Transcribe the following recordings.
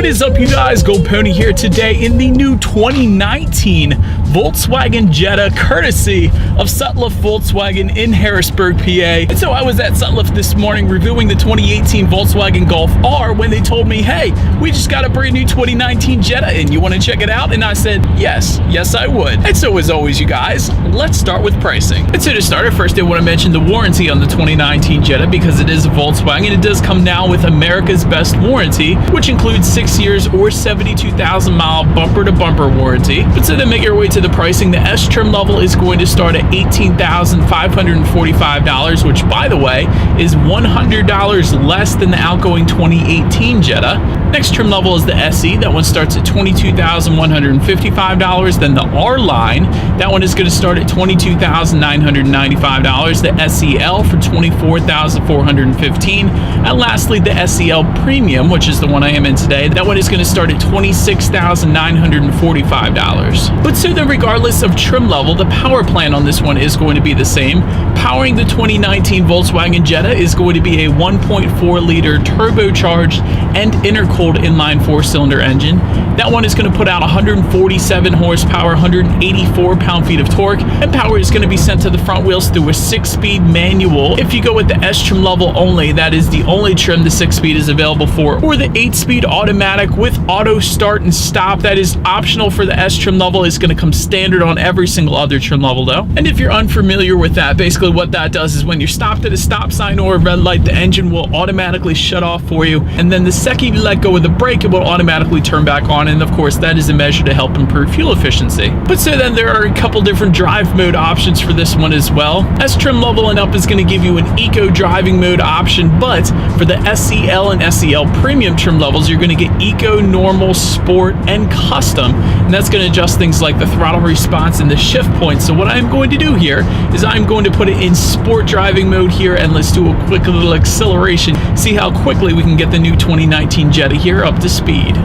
is up, you guys? Gold Pony here today in the new 2019 Volkswagen Jetta, courtesy of Sutliff Volkswagen in Harrisburg, PA. And so I was at Sutliff this morning reviewing the 2018 Volkswagen Golf R when they told me, hey, we just got a brand new 2019 Jetta in. You want to check it out? And I said, yes, I would. And so as always, you guys, let's start with pricing. And so to start, first I want to mention the warranty on the 2019 Jetta because it is a Volkswagen. It does come now with America's Best Warranty, which includes 6 years or 72,000 mile bumper to bumper warranty. But so then make your way to the pricing. The S trim level is going to start at $18,545, which by the way is $100 less than the outgoing 2018 Jetta. Next trim level is the SE. That one starts at $22,155. Then the R line, that one is going to start at $22,995. The SEL for $24,415. And lastly, the SEL Premium, which is the one I am in today, that one is going to start at $26,945. But so then regardless of trim level, the power plan on this one is going to be the same. Powering the 2019 Volkswagen Jetta is going to be a 1.4 liter turbocharged and intercooled inline 4-cylinder engine. That one is going to put out 147 horsepower, 184 pound-feet of torque, and power is going to be sent to the front wheels through a 6-speed manual. If you go with the S trim level only, that is the only trim the 6-speed is available for, or the 8-speed automatic with auto start and stop. That is optional for the S trim level. It's going to come standard on every single other trim level though. And if you're unfamiliar with that, basically what that does is when you're stopped at a stop sign or a red light, the engine will automatically shut off for you, and then the second you let go of the brake, it will automatically turn back on, and of course that is a measure to help improve fuel efficiency. But so then there are a couple different drive mode options for this one as well. S trim level and up is going to give you an eco driving mode option, but for the SEL and SEL Premium trim levels, you're going to get eco, normal, sport, and custom, and that's going to adjust things like the throttle response and the shift point. So what I'm going to do here is I'm going to put it in sport driving mode here, and let's do a quick little acceleration, see how quickly we can get the new 2019 Jetta here up to speed.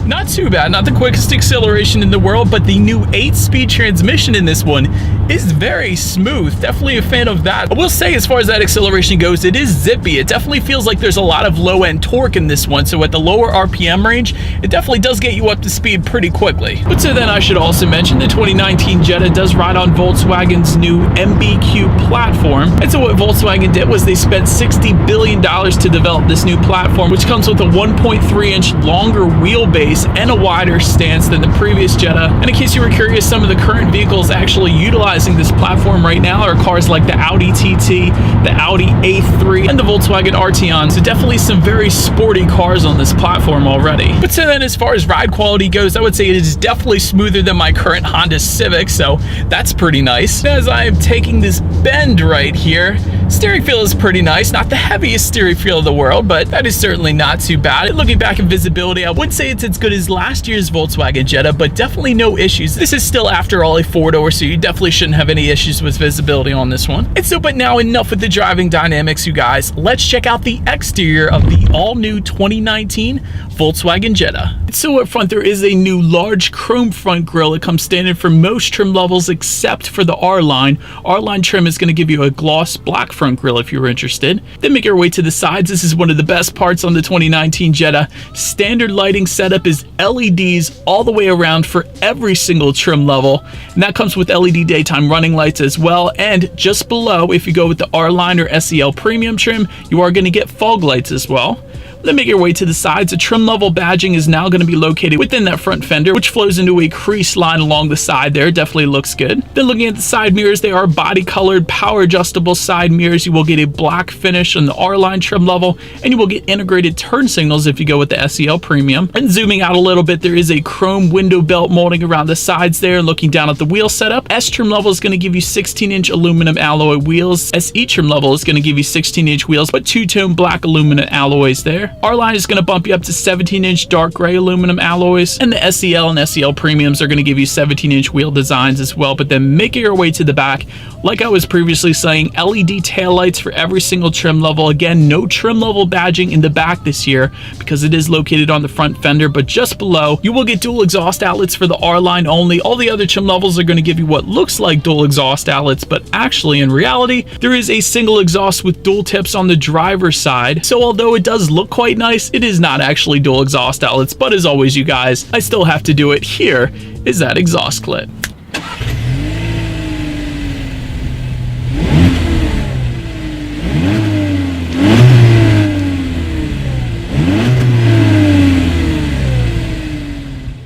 Not too bad, not the quickest acceleration in the world, but the new 8-speed transmission in this one is very smooth. Definitely a fan of that. I will say, as far as that acceleration goes, it is zippy. It definitely feels like there's a lot of low-end torque in this one, so at the lower RPM range, it definitely does get you up to speed pretty quickly. But so then I should also mention the 2019 Jetta does ride on Volkswagen's new MBQ platform. And so what Volkswagen did was they spent $60 billion to develop this new platform, which comes with a 1.3-inch longer wheelbase and a wider stance than the previous Jetta. And in case you were curious, some of the current vehicles actually utilizing this platform right now are cars like the Audi TT, the Audi A3, and the Volkswagen Arteon. So definitely some very sporty cars on this platform already. But so then as far as ride quality goes, I would say it is definitely smoother than my current Honda Civic, so that's pretty nice. As I am taking this bend right here, steering feel is pretty nice. Not the heaviest steering feel in the world, but that is certainly not too bad. Looking back at visibility, I wouldn't say it's as good as last year's Volkswagen Jetta, but definitely no issues. This is still, after all, a 4-door, so you definitely shouldn't have any issues with visibility on this one. And so, but now enough with the driving dynamics, you guys. Let's check out the exterior of the all-new 2019 Volkswagen Jetta. So up front, there is a new large chrome front grille. It comes standard for most trim levels except for the R line. R line trim is going to give you a gloss black front grille if you're interested. Then make your way to the sides. This is one of the best parts on the 2019 Jetta. Standard lighting setup is LEDs all the way around for every single trim level, and that comes with LED daytime running lights as well. And just below, if you go with the R line or SEL Premium trim, you are going to get fog lights as well. Then make your way to the sides. The trim level badging is now going to be located within that front fender, which flows into a crease line along the side there. Definitely looks good. Then looking at the side mirrors, they are body colored, power adjustable side mirrors. You will get a black finish on the R line trim level, and you will get integrated turn signals if you go with the SEL Premium. And zooming out a little bit, there is a chrome window belt molding around the sides there. Looking down at the wheel setup, S trim level is going to give you 16-inch aluminum alloy wheels. SE trim level is going to give you 16-inch wheels, but two-tone black aluminum alloys there. there. R-Line is going to bump you up to 17-inch dark gray aluminum alloys, and the SEL and SEL Premiums are going to give you 17-inch wheel designs as well. But then making your way to the back, like I was previously saying, LED taillights for every single trim level. Again, no trim level badging in the back this year because it is located on the front fender, but just below you will get dual exhaust outlets for the R-Line only. All the other trim levels are going to give you what looks like dual exhaust outlets, but actually in reality there is a single exhaust with dual tips on the driver's side. So although it does look quite nice, it is not actually dual exhaust outlets. But as always, you guys, I still have to do it. Here is that exhaust clip.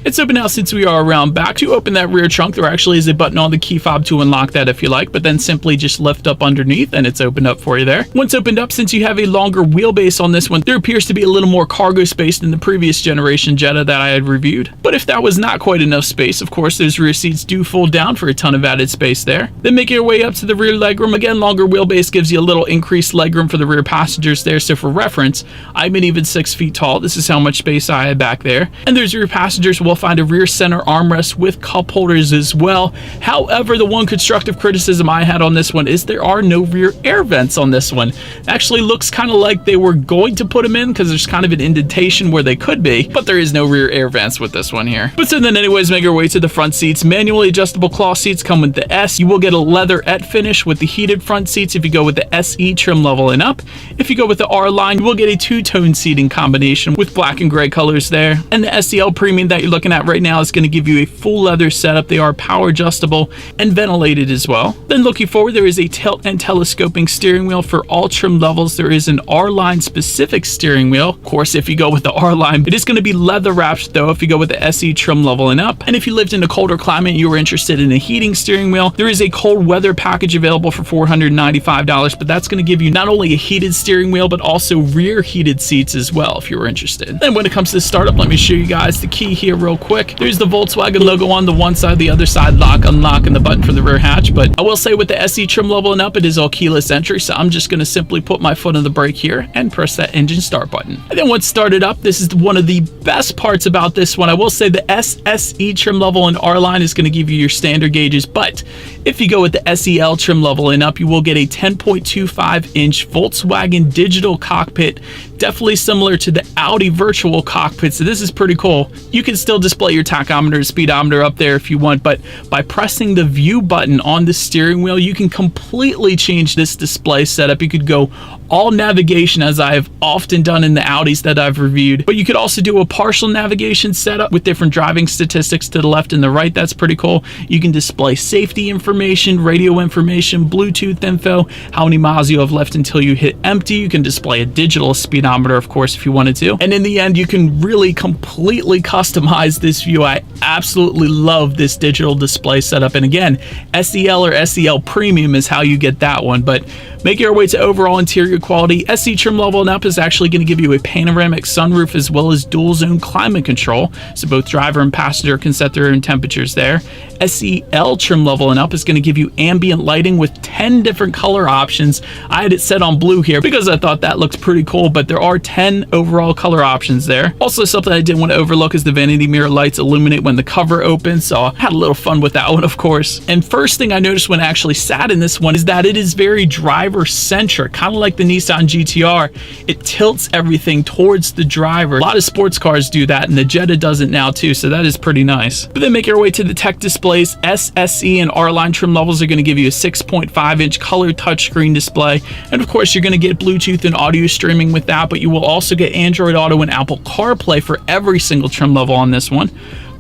It's open now since we are around back. To open that rear trunk, there actually is a button on the key fob to unlock that if you like, but then simply just lift up underneath and it's opened up for you there. Once opened up, since you have a longer wheelbase on this one, there appears to be a little more cargo space than the previous generation Jetta that I had reviewed. But if that was not quite enough space, of course, those rear seats do fold down for a ton of added space there. Then make your way up to the rear legroom. Again, longer wheelbase gives you a little increased legroom for the rear passengers there. So for reference, I'm an even 6 feet tall. This is how much space I had back there. And those rear passengers will find a rear center armrest with cup holders as well. However, the one constructive criticism I had on this one is there are no rear air vents on this one. It actually looks kind of like they were going to put them in because there's kind of an indentation where they could be, but there is no rear air vents with this one here. But so then anyways, make your way to the front seats. Manually adjustable cloth seats come with the S. You will get a leatherette finish with the heated front seats if you go with the SE trim level and up. If you go with the R-Line, you will get a two-tone seating combination with black and gray colors there. And the SEL Premium that you're looking at right now is going to give you a full leather setup. They are power adjustable and ventilated as well. Then looking forward, there is a tilt and telescoping steering wheel for all trim levels. There is an R-Line specific steering wheel. Of course, if you go with the R-Line, it is going to be leather wrapped though if you go with the SE trim level and up. And if you lived in a colder climate and you were interested in a heating steering wheel, there is a cold weather package available for $495, but that's going to give you not only a heated steering wheel but also rear heated seats as well if you were interested. Then when it comes to startup, let me show you guys the key here real quick. There's the Volkswagen logo on the one side, the other side lock, unlock, and the button for the rear hatch. But I will say with the SE trim level and up, it is all keyless entry, so I'm just going to simply put my foot on the brake here and press that engine start button. And then once started up, this is one of the best parts about this one. I will say the SSE trim level and R-Line is going to give you your standard gauges, but if you go with the SEL trim level and up, you will get a 10.25-inch Volkswagen digital cockpit, definitely similar to the Audi virtual cockpit. So this is pretty cool. You can still display your tachometer and speedometer up there if you want, but by pressing the view button on the steering wheel, you can completely change this display setup. You could go all navigation, as I have often done in the Audis that I've reviewed, but you could also do a partial navigation setup with different driving statistics to the left and the right. That's pretty cool. You can display safety information, radio information, Bluetooth info, how many miles you have left until you hit empty. You can display a digital speedometer, of course, if you wanted to. And in the end, you can really completely customize this view. I absolutely love this digital display setup. And again, SEL or SEL Premium is how you get that one. But making our way to overall interior quality, SE trim level and up is actually going to give you a panoramic sunroof as well as dual zone climate control, so both driver and passenger can set their own temperatures there. SEL trim level and up is going to give you ambient lighting with 10 different color options. I had it set on blue here because I thought that looks pretty cool, but there are 10 overall color options there. Also, something I didn't want to overlook is the vanity mirror lights illuminate when the cover opens, so I had a little fun with that one, of course. And first thing I noticed when I actually sat in this one is that it is very driver centric, kind of like the Nissan GTR. It tilts everything towards the driver. A lot of sports cars do that, and the Jetta does it now too, so that is pretty nice. But then make our way to the tech displays. SSE and R-Line trim levels are going to give you a 6.5-inch color touchscreen display, and of course you're going to get Bluetooth and audio streaming with that, but you will also get Android Auto and Apple CarPlay for every single trim level on this one.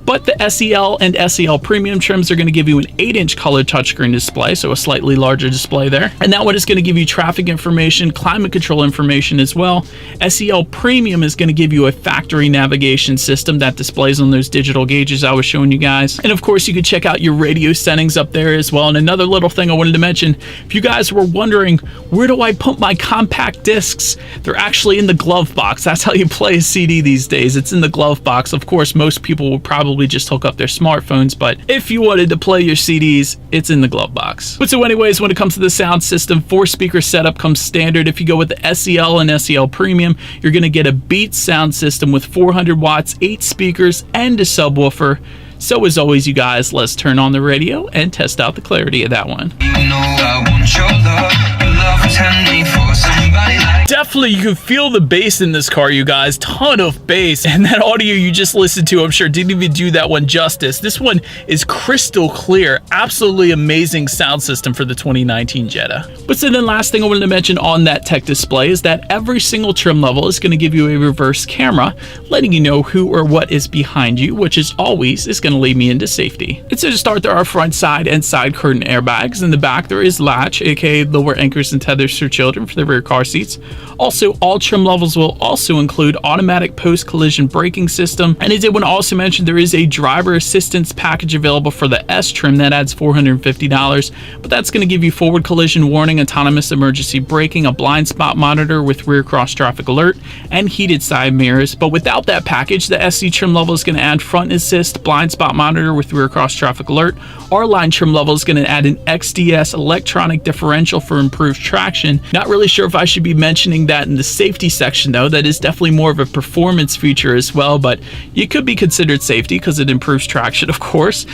But the SEL and SEL Premium trims are going to give you an 8-inch color touchscreen display, so a slightly larger display there. And that one is going to give you traffic information, climate control information as well. SEL Premium is going to give you a factory navigation system that displays on those digital gauges I was showing you guys. And of course, you can check out your radio settings up there as well. And another little thing I wanted to mention, if you guys were wondering, where do I put my compact discs? They're actually in the glove box. That's how you play a CD these days. It's in the glove box. Of course, most people will probably probably just hook up their smartphones, but if you wanted to play your CDs, it's in the glove box. But so anyways, when it comes to the sound system, 4-speaker setup comes standard. If you go with the SEL and SEL Premium, you're going to get a Beats sound system with 400 watts, 8 speakers, and a subwoofer. So as always, you guys, let's turn on the radio and test out the clarity of that one. You know I want your love. Your love tend me for somebody like. Definitely, you can feel the bass in this car, you guys. Ton of bass. And that audio you just listened to, I'm sure, didn't even do that one justice. This one is crystal clear. Absolutely amazing sound system for the 2019 Jetta. But so then last thing I wanted to mention on that tech display is that every single trim level is going to give you a reverse camera, letting you know who or what is behind you, which is always going to lead me into safety. And so to start, there are front, side, and side curtain airbags. In the back, there is latch, aka lower anchors and tethers for children for the rear car seats. Also, all trim levels will also include automatic post-collision braking system. And I did want to also mention there is a driver assistance package available for the S trim that adds $450, but that's going to give you forward collision warning, autonomous emergency braking, a blind spot monitor with rear cross traffic alert, and heated side mirrors. But without that package, the SC trim level is going to add front assist, blind spot monitor with rear cross traffic alert. Our line trim level is going to add an XDS electronic differential for improved traction. Not really sure if I should be mentioning that in the safety section though. That is definitely more of a performance feature as well, but it could be considered safety because it improves traction, of course.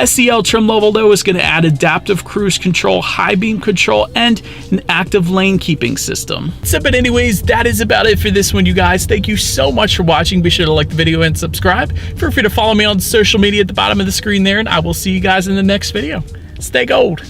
SEL trim level though is going to add adaptive cruise control, high beam control, and an active lane keeping system. So but anyways, that is about it for this one, you guys. Thank you so much for watching. Be sure to like the video and subscribe. Feel free to follow me on social media at the bottom of the screen there, and I will see you guys in the next video. Stay gold.